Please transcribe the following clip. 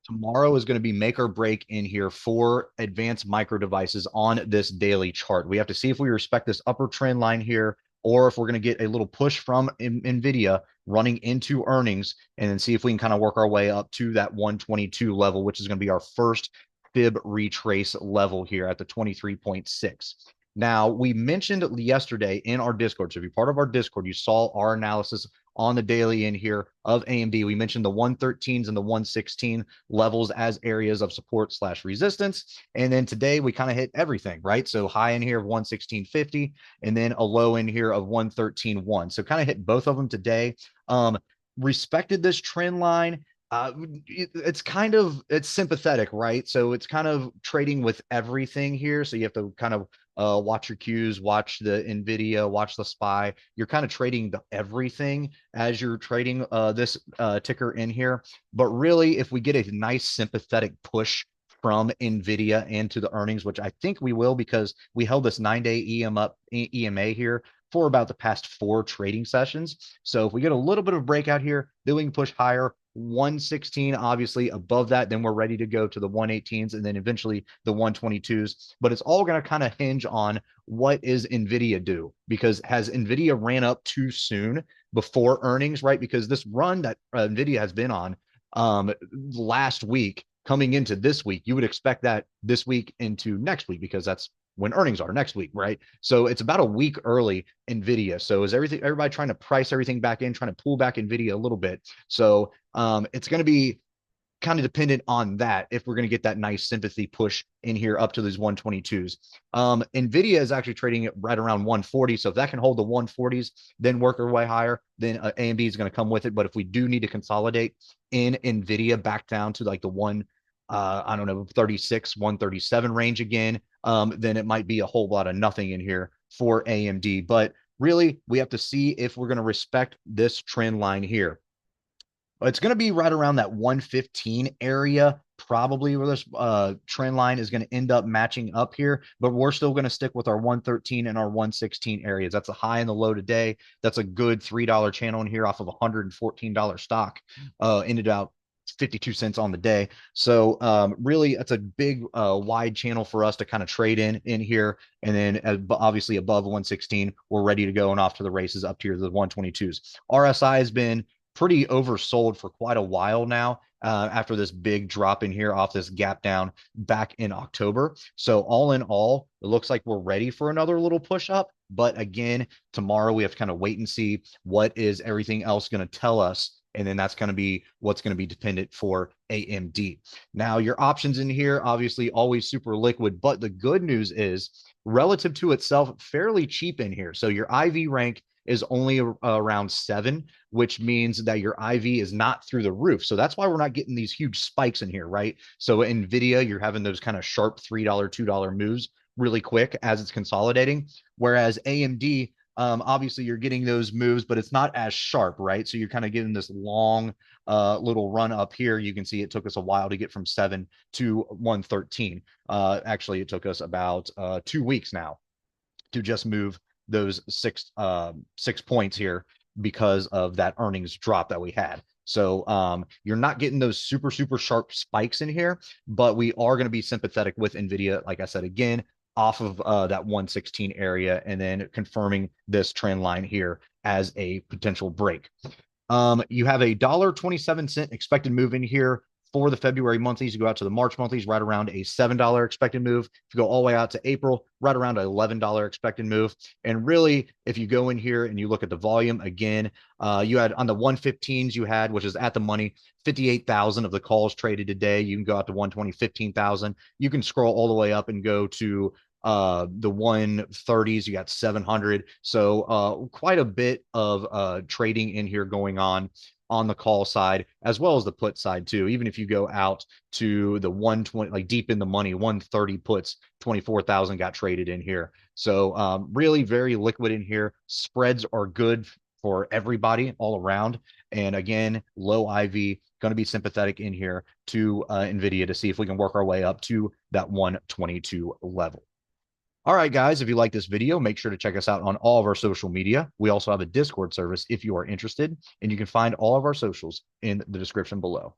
Tomorrow is going to be make or break in here for advanced micro devices on this daily chart. We have to see if we respect this upper trend line here, or if we're going to get a little push from NVIDIA running into earnings, and then see if we can kind of work our way up to that 122 level, which is going to be our first fib retrace level here at the 23.6. Now, we mentioned yesterday in our Discord. So if you're part of our Discord, you saw our analysis on the daily in here of AMD. We mentioned the 113s and the 116 levels as areas of support slash resistance. And then today we kind of hit everything, right? So high in here of 116.50 and then a low in here of 113.1. So kind of hit both of them today. Respected this trend line. It's sympathetic, right? So it's kind of trading with everything here. So you have to kind of watch your cues, watch the NVIDIA, watch the SPY. You're kind of trading the everything as you're trading this ticker in here. But really, if we get a nice sympathetic push from NVIDIA into the earnings, which I think we will because we held this 9-day EMA here for about the past 4 trading sessions. So if we get a little bit of breakout here, then we can push higher. 116 obviously above that, then we're ready to go to the 118s and then eventually the 122s. But it's all going to kind of hinge on what is NVIDIA do, because has NVIDIA ran up too soon before earnings, right? Because this run that NVIDIA has been on last week coming into this week, you would expect that this week into next week, because that's when earnings are next week, right? So it's about a week early NVIDIA. So is everybody trying to price everything back in, trying to pull back NVIDIA a little bit. So it's going to be kind of dependent on that if we're going to get that nice sympathy push in here up to these 122s. NVIDIA is actually trading it right around 140. So if that can hold the 140s, then work our way higher, then AMD is going to come with it. But if we do need to consolidate in NVIDIA back down to like the I don't know, 36, 137 range again, then it might be a whole lot of nothing in here for AMD. But really, we have to see if we're going to respect this trend line here. It's going to be right around that 115 area, probably where this trend line is going to end up matching up here, but we're still going to stick with our 113 and our 116 areas. That's a high and the low today. That's a good $3 channel in here off of a $114 stock. Ended out 52 cents on the day. So really, that's a big wide channel for us to kind of trade in here. And then obviously above 116, we're ready to go and off to the races up to the 122s. RSI has been pretty oversold for quite a while now after this big drop in here off this gap down back in October. So all in all, it looks like we're ready for another little push up. But again, tomorrow we have to kind of wait and see what is everything else going to tell us. And then that's going to be what's going to be dependent for AMD. Now, your options in here, obviously always super liquid, but the good news is relative to itself, fairly cheap in here. So your IV rank is only around 7, which means that your IV is not through the roof. So that's why we're not getting these huge spikes in here, right? So NVIDIA, you're having those kind of sharp $3, $2 moves really quick as it's consolidating. Whereas AMD, obviously you're getting those moves, but it's not as sharp, right? So you're kind of getting this long little run up here. You can see it took us a while to get from 7 to 113. Actually, it took us about 2 weeks now to just move those 6 points here because of that earnings drop that we had. So you're not getting those super sharp spikes in here, but we are going to be sympathetic with NVIDIA, like I said, again, off of that 116 area, and then confirming this trend line here as a potential break. You have a $1.27 expected move in here for the February monthlies. You go out to the March monthlies, right around a $7 expected move. If you go all the way out to April, right around an $11 expected move. And really, if you go in here and you look at the volume again, you had on the 115s, you had, which is at the money, 58,000 of the calls traded today. You can go out to 120, 15,000. You can scroll all the way up and go to the 130s, you got 700. So quite a bit of trading in here going on the call side as well as the put side too. Even if you go out to the 120, like deep in the money, 130 puts, 24,000 got traded in here. So really very liquid in here. Spreads are good for everybody all around. And again, low IV, going to be sympathetic in here to NVIDIA to see if we can work our way up to that 122 level. All right, guys, if you like this video, make sure to check us out on all of our social media. We also have a Discord service if you are interested, and you can find all of our socials in the description below.